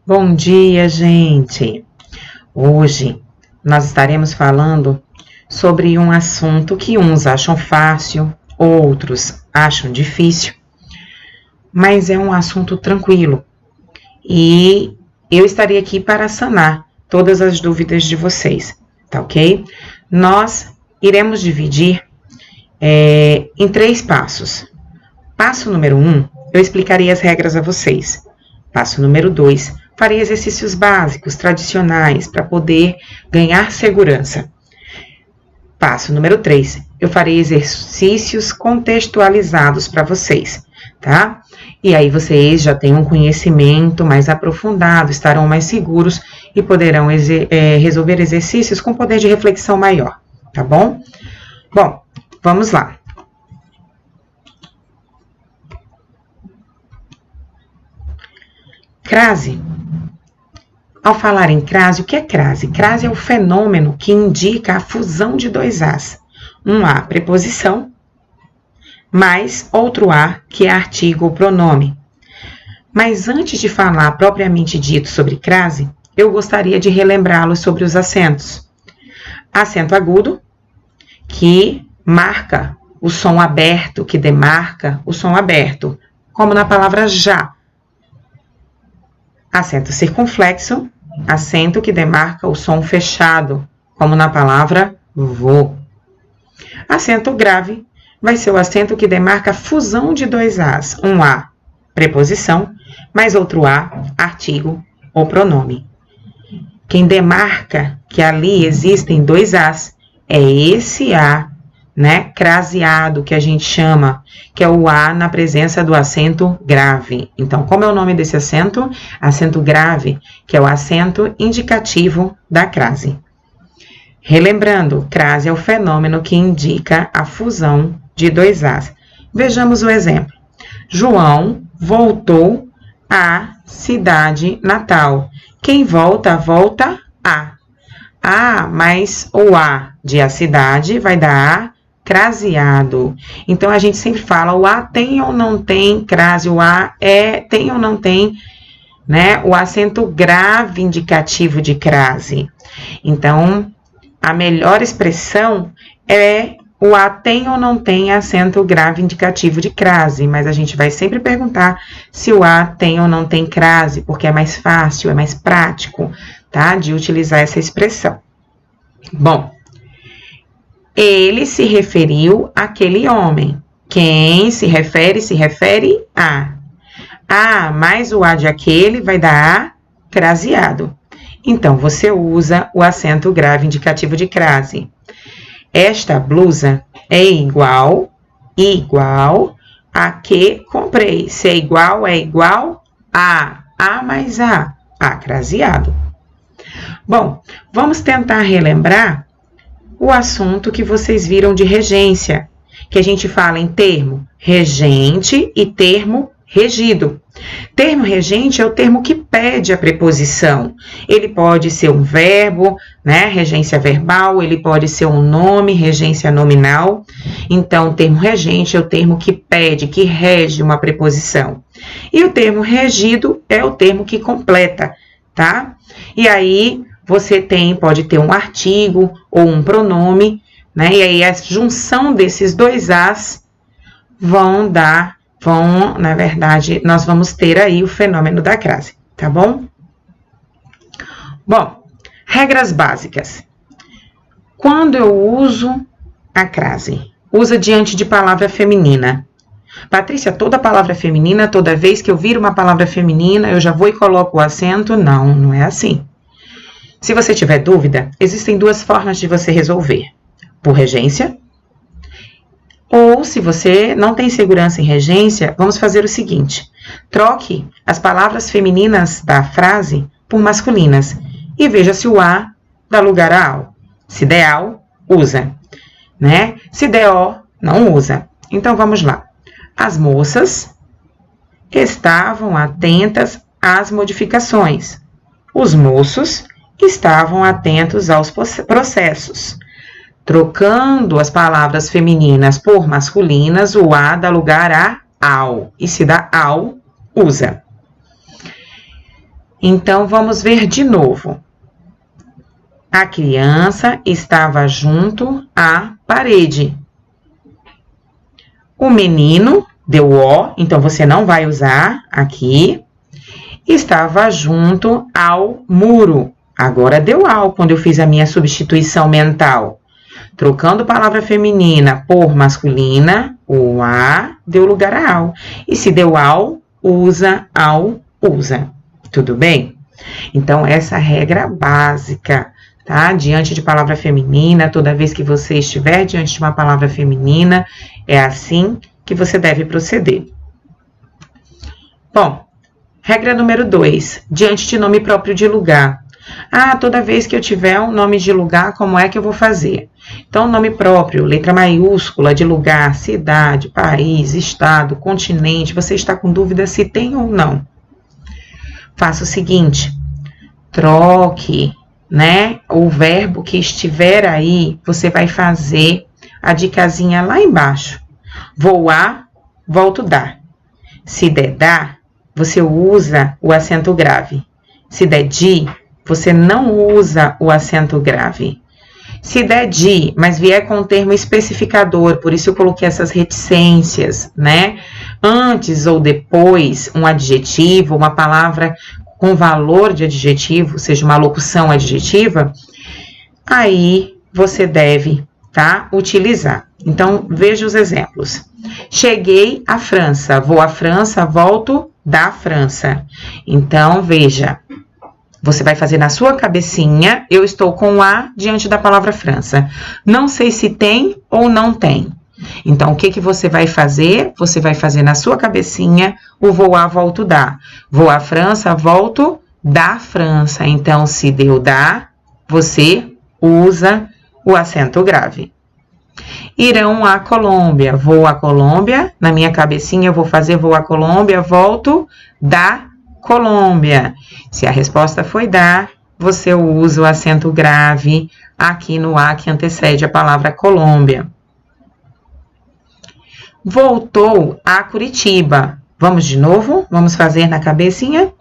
Bom dia, gente! Hoje nós estaremos falando sobre um assunto que uns acham fácil, outros acham difícil, mas é um assunto tranquilo e eu estarei aqui para sanar todas as dúvidas de vocês, tá ok? Nós iremos dividir em 3 passos. Passo número 1, eu explicarei as regras a vocês. Passo número 2, farei exercícios básicos, tradicionais, para poder ganhar segurança. Passo número 3, eu farei exercícios contextualizados para vocês, tá? E aí vocês já têm um conhecimento mais aprofundado, estarão mais seguros e poderão resolver exercícios com poder de reflexão maior, tá bom? Bom, vamos lá. Crase. Ao falar em crase, o que é crase? Crase é o fenômeno que indica a fusão de 2 As. Um A, preposição, mais outro A, que é artigo ou pronome. Mas antes de falar propriamente dito sobre crase, eu gostaria de relembrá-los sobre os acentos. Acento agudo, que marca o som aberto, que demarca o som aberto, como na palavra já. Acento circunflexo, acento que demarca o som fechado, como na palavra vou. Acento grave vai ser o acento que demarca a fusão de 2 As. Um A, preposição, mais outro A, artigo ou pronome. Quem demarca que ali existem 2 As é esse A, né, craseado, que a gente chama, que é o A na presença do acento grave. Então, como é o nome desse acento? Acento grave, que é o acento indicativo da crase. Relembrando, crase é o fenômeno que indica a fusão de 2 As. Vejamos o exemplo. João voltou à cidade natal. Quem volta, volta a. A mais o A de a cidade vai dar A craseado. Então, a gente sempre fala, o A tem ou não tem crase, o A tem ou não tem, né, o acento grave indicativo de crase. Então, a melhor expressão é o A tem ou não tem acento grave indicativo de crase, mas a gente vai sempre perguntar se o A tem ou não tem crase, porque é mais fácil, é mais prático, tá, de utilizar essa expressão. Bom, ele se referiu àquele homem. Quem se refere a. A mais o A de aquele vai dar A craseado. Então, você usa o acento grave indicativo de crase. Esta blusa é igual a que comprei. Se é igual a. A mais A craseado. Bom, vamos tentar relembrar o assunto que vocês viram de regência, que a gente fala em termo regente e termo regido. Termo regente é o termo que pede a preposição. Ele pode ser um verbo, né, regência verbal, ele pode ser um nome, regência nominal. Então, o termo regente é o termo que pede, que rege uma preposição. E o termo regido é o termo que completa, tá? E aí, você pode ter um artigo ou um pronome, né? E aí a junção desses 2 As na verdade, nós vamos ter aí o fenômeno da crase, tá bom? Bom, regras básicas. Quando eu uso a crase, usa diante de palavra feminina. Patrícia, toda palavra feminina, toda vez que eu vir uma palavra feminina, eu já vou e coloco o acento? Não, não é assim. Se você tiver dúvida, existem 2 formas de você resolver. Por regência, ou se você não tem segurança em regência, vamos fazer o seguinte. Troque as palavras femininas da frase por masculinas e veja se o A dá lugar a ao. Se der ao, usa, né? Se der o, não usa. Então, vamos lá. As moças estavam atentas às modificações. Os moços estavam atentos aos processos. Trocando as palavras femininas por masculinas, o A dá lugar a ao. E se dá ao, usa. Então, vamos ver de novo. A criança estava junto à parede. O menino deu O, então você não vai usar aqui. Estava junto ao muro. Agora deu ao quando eu fiz a minha substituição mental. Trocando palavra feminina por masculina, o a deu lugar a ao. E se deu ao, usa, usa. Tudo bem? Então, essa regra básica, tá? Diante de palavra feminina, toda vez que você estiver diante de uma palavra feminina, é assim que você deve proceder. Bom, regra número 2, diante de nome próprio de lugar. Ah, toda vez que eu tiver um nome de lugar, como é que eu vou fazer? Então, nome próprio, letra maiúscula de lugar, cidade, país, estado, continente. Você está com dúvida se tem ou não? Faça o seguinte, troque, né? O verbo que estiver aí, você vai fazer a dicasinha lá embaixo. Vou a, volto dar. Se der dar, você usa o acento grave. Se der de, você não usa o acento grave. Se der de, mas vier com um termo especificador, por isso eu coloquei essas reticências, né? Antes ou depois, um adjetivo, uma palavra com valor de adjetivo, seja uma locução adjetiva, aí você deve, tá, utilizar. Então, veja os exemplos. Cheguei à França, vou à França, volto da França. Então, veja, você vai fazer na sua cabecinha, eu estou com a diante da palavra França. Não sei se tem ou não tem. Então, o que você vai fazer? Você vai fazer na sua cabecinha o vou a, volto da. Vou à França, volto da França. Então, se deu da, você usa o acento grave. Irão à Colômbia. Vou à Colômbia. Na minha cabecinha eu vou fazer vou à Colômbia, volto da Colômbia. Se a resposta foi da, você usa o acento grave aqui no a que antecede a palavra Colômbia. Voltou a Curitiba. Vamos de novo? Vamos fazer na cabecinha?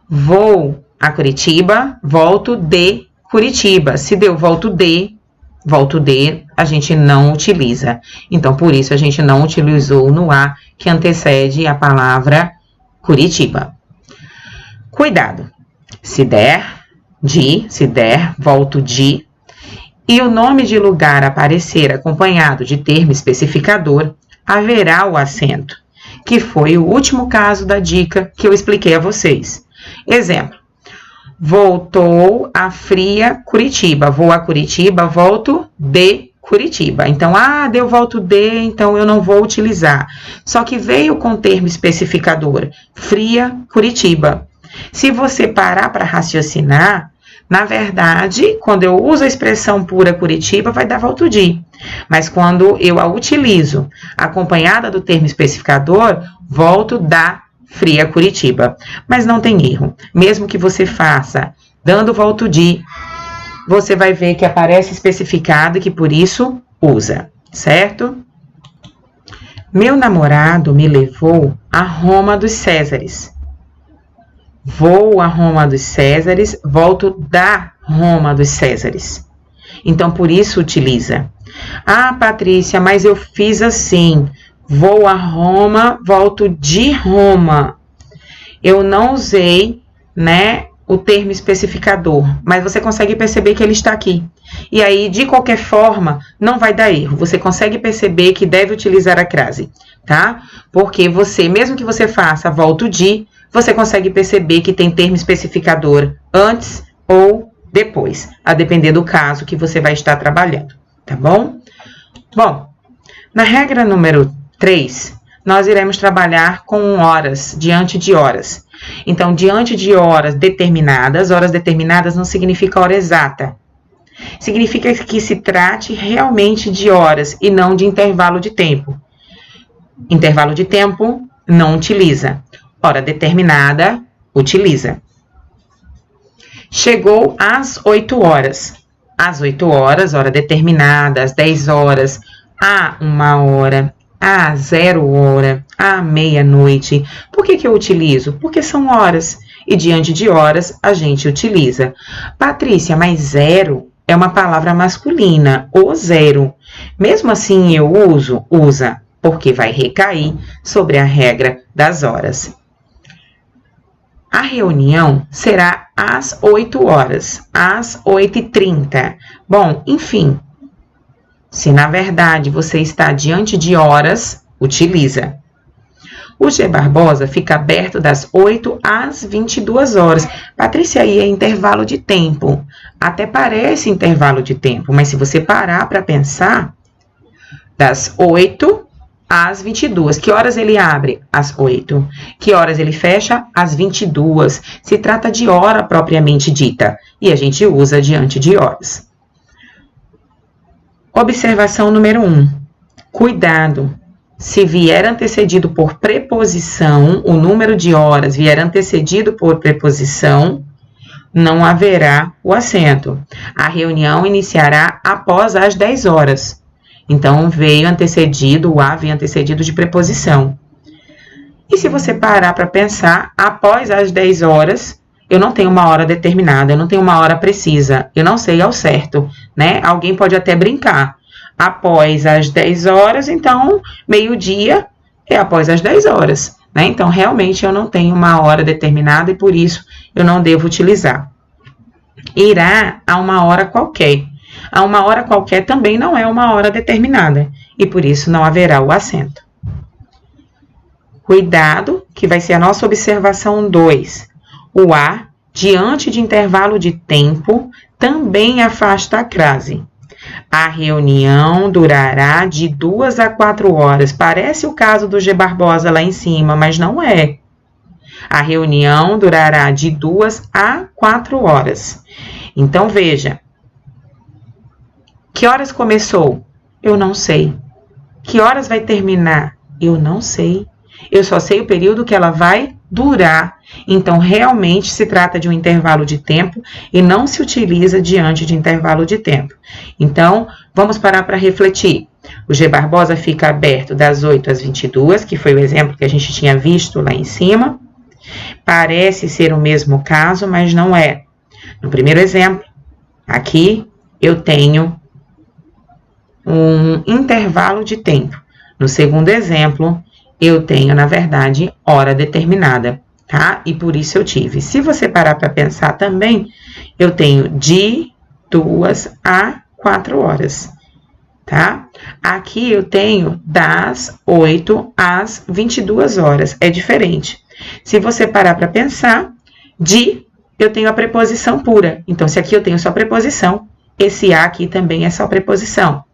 Vou a Curitiba, volto de Curitiba. Se deu volto de, a gente não utiliza. Então, por isso, a gente não utilizou no a que antecede a palavra Curitiba. Cuidado. Se der, de, se der, volto de, e o nome de lugar aparecer acompanhado de termo especificador, haverá o acento, que foi o último caso da dica que eu expliquei a vocês. Exemplo, voltou a fria Curitiba, vou a Curitiba, volto de Curitiba. Então, deu volto de, então eu não vou utilizar. Só que veio com termo especificador, fria Curitiba. Se você parar para raciocinar, na verdade, quando eu uso a expressão pura Curitiba, vai dar volto de. Mas quando eu a utilizo acompanhada do termo especificador, volto da fria Curitiba. Mas não tem erro. Mesmo que você faça dando volto de, você vai ver que aparece especificado e que por isso usa, certo? Meu namorado me levou a Roma dos Césares. Vou a Roma dos Césares, volto da Roma dos Césares. Então, por isso utiliza. Patrícia, mas eu fiz assim. Vou a Roma, volto de Roma. Eu não usei, né, o termo especificador, mas você consegue perceber que ele está aqui. E aí, de qualquer forma, não vai dar erro. Você consegue perceber que deve utilizar a crase, tá? Porque você, mesmo que você faça volto de, você consegue perceber que tem termo especificador antes ou depois, a depender do caso que você vai estar trabalhando, tá bom? Bom, na regra número 3, nós iremos trabalhar com horas, diante de horas. Então, diante de horas determinadas não significa hora exata. Significa que se trate realmente de horas e não de intervalo de tempo. Intervalo de tempo, não utiliza. Hora determinada, utiliza. Chegou às 8 horas. Às 8 horas, hora determinada, às 10 horas, a 1 hora, a 0 hora, a meia-noite. Por que eu utilizo? Porque são horas. e diante de horas a gente utiliza. Patrícia, mas zero é uma palavra masculina, o zero. Mesmo assim eu usa, porque vai recair sobre a regra das horas. A reunião será às 8 horas, às 8h30. Bom, enfim, se na verdade você está diante de horas, utiliza. O G Barbosa fica aberto das 8 às 22 horas. Patrícia, aí é intervalo de tempo. Até parece intervalo de tempo, mas se você parar para pensar, das 8 às 22. Que horas ele abre? Às 8. Que horas ele fecha? Às 22. Se trata de hora propriamente dita, e a gente usa diante de horas. Observação número 1. Cuidado. Se vier antecedido por preposição, o número de horas vier antecedido por preposição, não haverá o acento. A reunião iniciará após as 10 horas. Então, veio antecedido, o A veio antecedido de preposição. E se você parar para pensar, após as 10 horas, eu não tenho uma hora determinada, eu não tenho uma hora precisa, eu não sei ao certo, né? Alguém pode até brincar. Após as 10 horas, então, meio-dia é após as 10 horas, né? Então, realmente, eu não tenho uma hora determinada e, por isso, eu não devo utilizar. Irá a uma hora qualquer. A uma hora qualquer também não é uma hora determinada e, por isso, não haverá o acento. Cuidado, que vai ser a nossa observação 2. O A, diante de intervalo de tempo, também afasta a crase. A reunião durará de 2 a 4 horas. Parece o caso do G Barbosa lá em cima, mas não é. A reunião durará de 2 a 4 horas. Então, veja. Que horas começou? Eu não sei. Que horas vai terminar? Eu não sei. Eu só sei o período que ela vai durar. Então, realmente se trata de um intervalo de tempo e não se utiliza diante de intervalo de tempo. Então, vamos parar para refletir. O G Barbosa fica aberto das 8 às 22, que foi o exemplo que a gente tinha visto lá em cima. Parece ser o mesmo caso, mas não é. No primeiro exemplo, aqui eu tenho um intervalo de tempo. No segundo exemplo, eu tenho, na verdade, hora determinada, tá? E por isso eu tive. Se você parar para pensar também, eu tenho de 2 a 4 horas, tá? Aqui eu tenho das 8 às 22 horas. É diferente. Se você parar para pensar, eu tenho a preposição pura. Então, se aqui eu tenho só preposição, esse A aqui também é só preposição.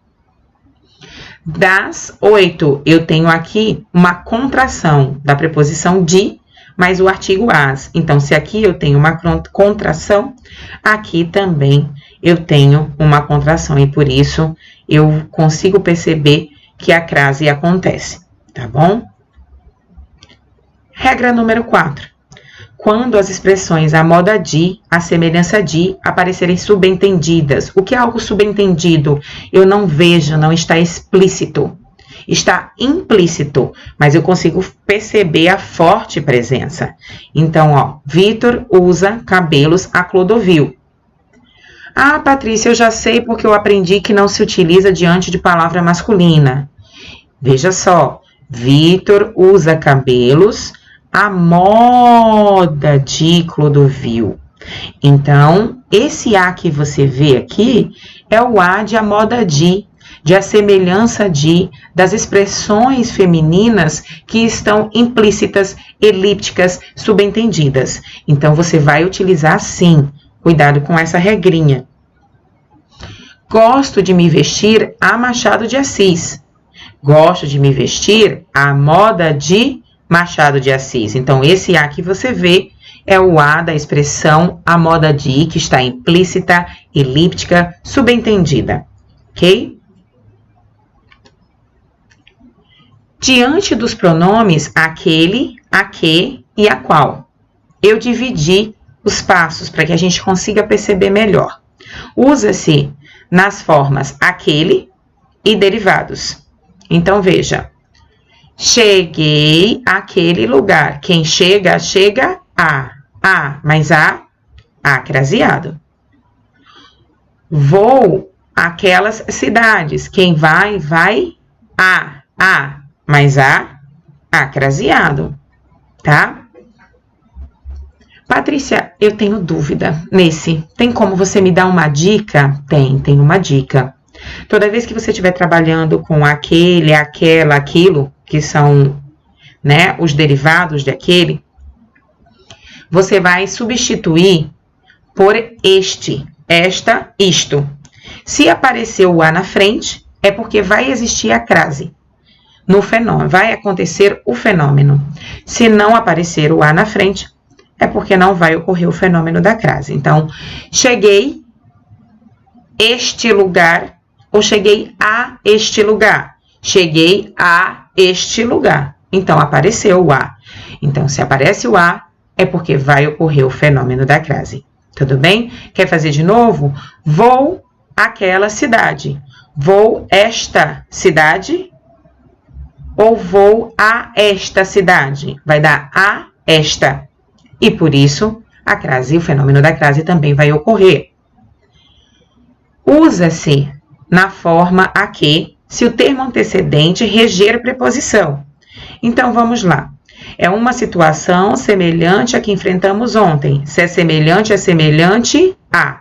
Das 8, eu tenho aqui uma contração da preposição de, mais o artigo as. Então, se aqui eu tenho uma contração, aqui também eu tenho uma contração. E por isso, eu consigo perceber que a crase acontece, tá bom? Regra número 4. Quando as expressões a moda de, a semelhança de, aparecerem subentendidas. O que é algo subentendido? Eu não vejo, não está explícito. Está implícito, mas eu consigo perceber a forte presença. Então, ó, Vitor usa cabelos a Clodovil. Ah, Patrícia, eu já sei porque eu aprendi que não se utiliza diante de palavra masculina. Veja só, Vitor usa cabelos a moda de Clodovil. Então, esse A que você vê aqui é o A de a moda de a semelhança de, das expressões femininas que estão implícitas, elípticas, subentendidas. Então, você vai utilizar sim. Cuidado com essa regrinha. Gosto de me vestir a Machado de Assis. Gosto de me vestir à moda de Machado de Assis. Então, esse A que você vê é o A da expressão a moda de, que está implícita, elíptica, subentendida. Ok? Diante dos pronomes aquele, a que e a qual, eu dividi os passos para que a gente consiga perceber melhor. Usa-se nas formas aquele e derivados. Então, veja. Cheguei àquele lugar. Quem chega, chega a. A mais A, acraseado. Vou àquelas cidades. Quem vai, vai. A mais A, acraseado. Tá? Patrícia, eu tenho dúvida nesse. Tem como você me dar uma dica? Tem uma dica. Toda vez que você estiver trabalhando com aquele, aquela, aquilo, que são, né, os derivados de aquele, você vai substituir por este, esta, isto. Se aparecer o A na frente, é porque vai existir a crase no fenômeno, vai acontecer o fenômeno. Se não aparecer o A na frente, é porque não vai ocorrer o fenômeno da crase. Então, cheguei este lugar, ou cheguei a este lugar. Cheguei a este lugar. Então, apareceu o A. Então, se aparece o A, é porque vai ocorrer o fenômeno da crase. Tudo bem? Quer fazer de novo? Vou àquela cidade. Vou esta cidade ou vou a esta cidade? Vai dar a esta. E por isso, a crase, o fenômeno da crase também vai ocorrer. Usa-se na forma a que, se o termo antecedente reger preposição. Então, vamos lá. É uma situação semelhante à que enfrentamos ontem. Se é semelhante a.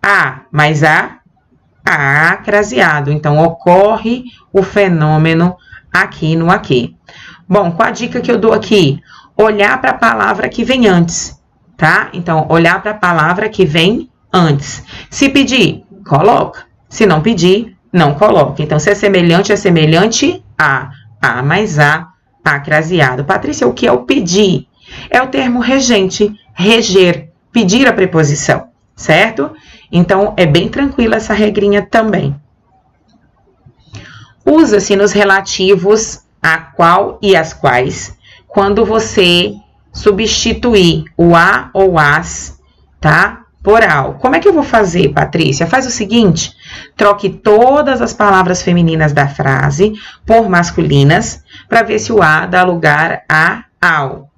A mais A craseado. Então, ocorre o fenômeno aqui no aqui. Bom, qual a dica que eu dou aqui? Olhar para a palavra que vem antes, tá? Então, olhar para a palavra que vem antes. Se pedir, coloca. Se não pedir, não coloca. Então, se é semelhante a. A mais A craseado. Patrícia, o que é o pedir? É o termo regente, reger, pedir a preposição, certo? Então, é bem tranquila essa regrinha também. Usa-se nos relativos a qual e as quais, quando você substituir o a ou as, tá? Por ao. Como é que eu vou fazer, Patrícia? Faz o seguinte, troque todas as palavras femininas da frase por masculinas, para ver se o a dá lugar a ao.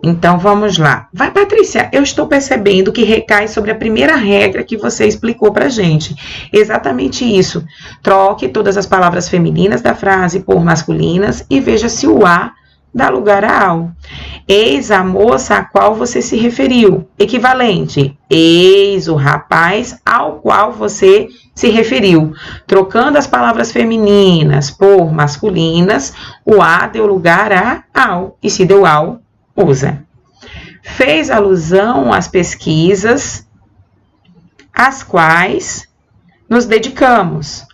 Então, vamos lá. Vai, Patrícia, eu estou percebendo que recai sobre a primeira regra que você explicou pra gente. Exatamente isso. Troque todas as palavras femininas da frase por masculinas e veja se o a dá lugar a ao. Eis a moça a qual você se referiu. Equivalente. Eis o rapaz ao qual você se referiu. Trocando as palavras femininas por masculinas, o a deu lugar a ao. E se deu ao, usa. Fez alusão às pesquisas às quais nos dedicamos.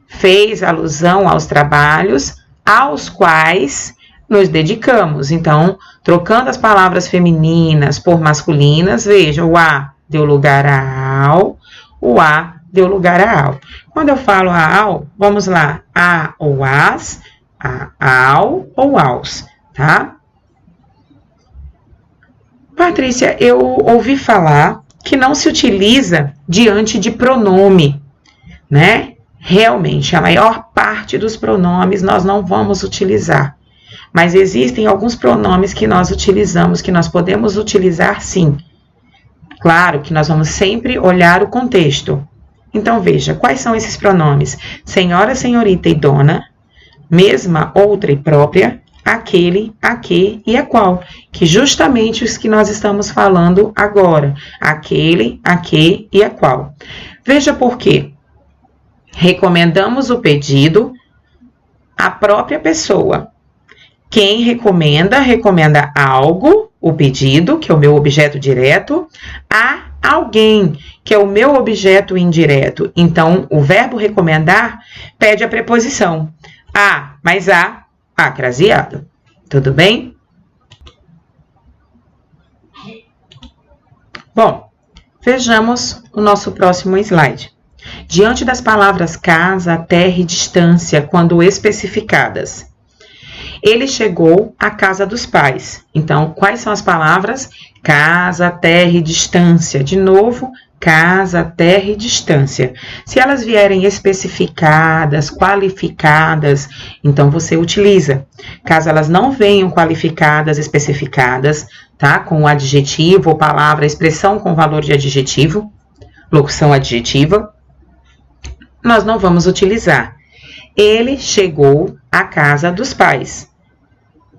Fez alusão aos trabalhos aos quais nos dedicamos. Então, trocando as palavras femininas por masculinas, veja, o a deu lugar a ao, o a deu lugar a ao. Quando eu falo a ao, vamos lá, a ou as, a ao ou aos, tá? Patrícia, eu ouvi falar que não se utiliza diante de pronome, né? Realmente, a maior parte dos pronomes nós não vamos utilizar. Mas existem alguns pronomes que nós utilizamos, que nós podemos utilizar sim. Claro que nós vamos sempre olhar o contexto. Então, veja, quais são esses pronomes? Senhora, senhorita e dona, mesma, outra e própria, aquele, a que e a qual, que justamente os que nós estamos falando agora, aquele, a que e a qual. Veja por quê. Recomendamos o pedido à própria pessoa. Quem recomenda, recomenda algo, o pedido, que é o meu objeto direto, a alguém, que é o meu objeto indireto. Então, o verbo recomendar pede a preposição a mais a craseado. Tudo bem? Bom, vejamos o nosso próximo slide. Diante das palavras casa, terra e distância, quando especificadas, ele chegou à casa dos pais. Então, quais são as palavras? Casa, terra e distância. De novo, casa, terra e distância. Se elas vierem especificadas, qualificadas, então você utiliza. Caso elas não venham qualificadas, especificadas, tá? Com o adjetivo ou palavra, expressão com valor de adjetivo, locução adjetiva, nós não vamos utilizar. Ele chegou à casa dos pais.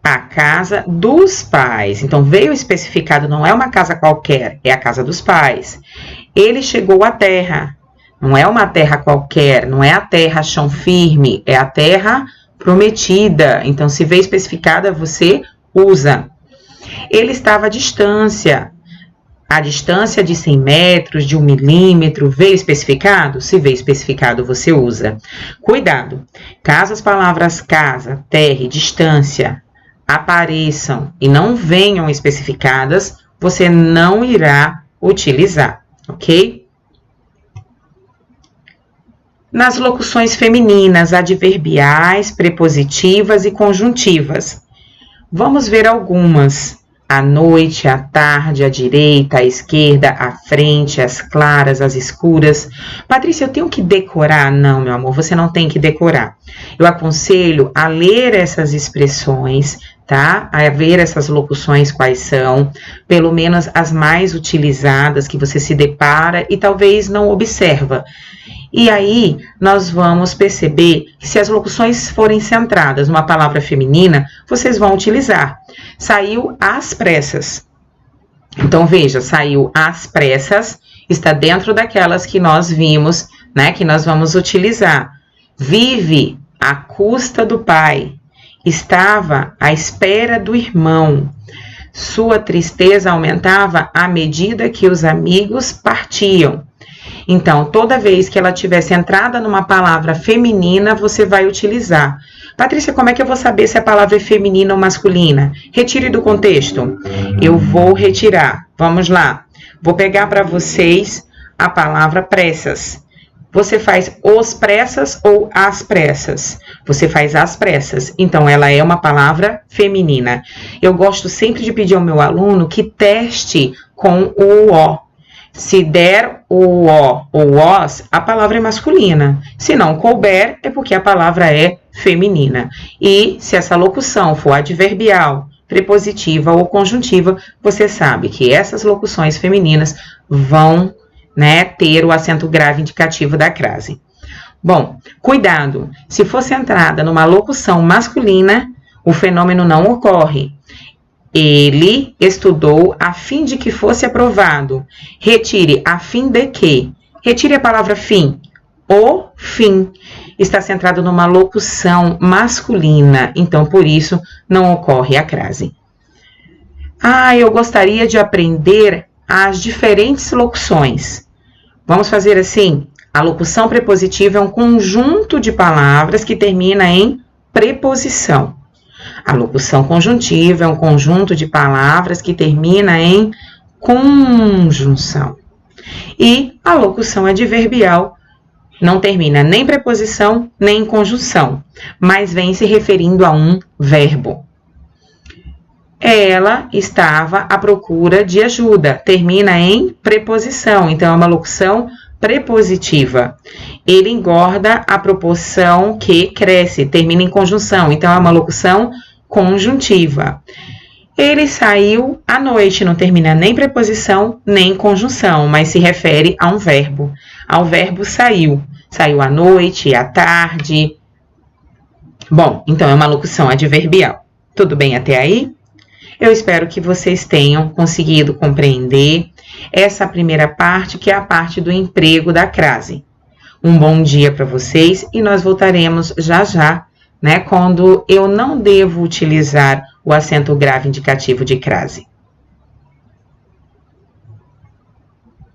A casa dos pais. Então, veio especificado, não é uma casa qualquer, é a casa dos pais. Ele chegou à terra. Não é uma terra qualquer, não é a terra chão firme, é a terra prometida. Então, se veio especificada, você usa. Ele estava à distância. A distância de 100 metros, de 1 milímetro, veio especificado? Se veio especificado, você usa. Cuidado! Caso as palavras casa, terra e distância apareçam e não venham especificadas, você não irá utilizar, ok? Nas locuções femininas, adverbiais, prepositivas e conjuntivas. Vamos ver algumas. À noite, à tarde, à direita, à esquerda, à frente, às claras, às escuras. Patrícia, eu tenho que decorar? Não, meu amor, você não tem que decorar. Eu aconselho a ler essas expressões, tá? A ver essas locuções quais são, pelo menos as mais utilizadas que você se depara e talvez não observa. E aí, nós vamos perceber que se as locuções forem centradas numa palavra feminina, vocês vão utilizar. Saiu às pressas. Então, veja, saiu às pressas, está dentro daquelas que nós vimos, né, que nós vamos utilizar. Vive à custa do pai. Estava à espera do irmão. Sua tristeza aumentava à medida que os amigos partiam. Então, toda vez que ela estiver centrada numa palavra feminina, você vai utilizar. Patrícia, como é que eu vou saber se a palavra é feminina ou masculina? Retire do contexto. Eu vou retirar. Vamos lá. Vou pegar para vocês a palavra pressas. Você faz os pressas ou as pressas? Você faz as pressas. Então, ela é uma palavra feminina. Eu gosto sempre de pedir ao meu aluno que teste com o O. Se der o O ou os, a palavra é masculina. Se não couber, é porque a palavra é feminina. E se essa locução for adverbial, prepositiva ou conjuntiva, você sabe que essas locuções femininas vão, né, ter o acento grave indicativo da crase. Bom, cuidado, se for centrada numa locução masculina, o fenômeno não ocorre. Ele estudou a fim de que fosse aprovado. Retire a fim de que. Retire a palavra fim. O fim está centrado numa locução masculina, então por isso não ocorre a crase. Eu gostaria de aprender as diferentes locuções. Vamos fazer assim. A locução prepositiva é um conjunto de palavras que termina em preposição. A locução conjuntiva é um conjunto de palavras que termina em conjunção. E a locução adverbial não termina nem em preposição nem em conjunção, mas vem se referindo a um verbo. Ela estava à procura de ajuda, termina em preposição, então é uma locução prepositiva. Ele engorda à proporção que cresce, termina em conjunção, então é uma locução conjuntiva. Ele saiu à noite, não termina nem preposição nem conjunção, mas se refere a um verbo, ao verbo saiu. Saiu à noite, à tarde. Bom, então é uma locução adverbial. Tudo bem até aí? Eu espero que vocês tenham conseguido compreender essa primeira parte, que é a parte do emprego da crase. Um bom dia para vocês e nós voltaremos já já, né, quando eu não devo utilizar o acento grave indicativo de crase.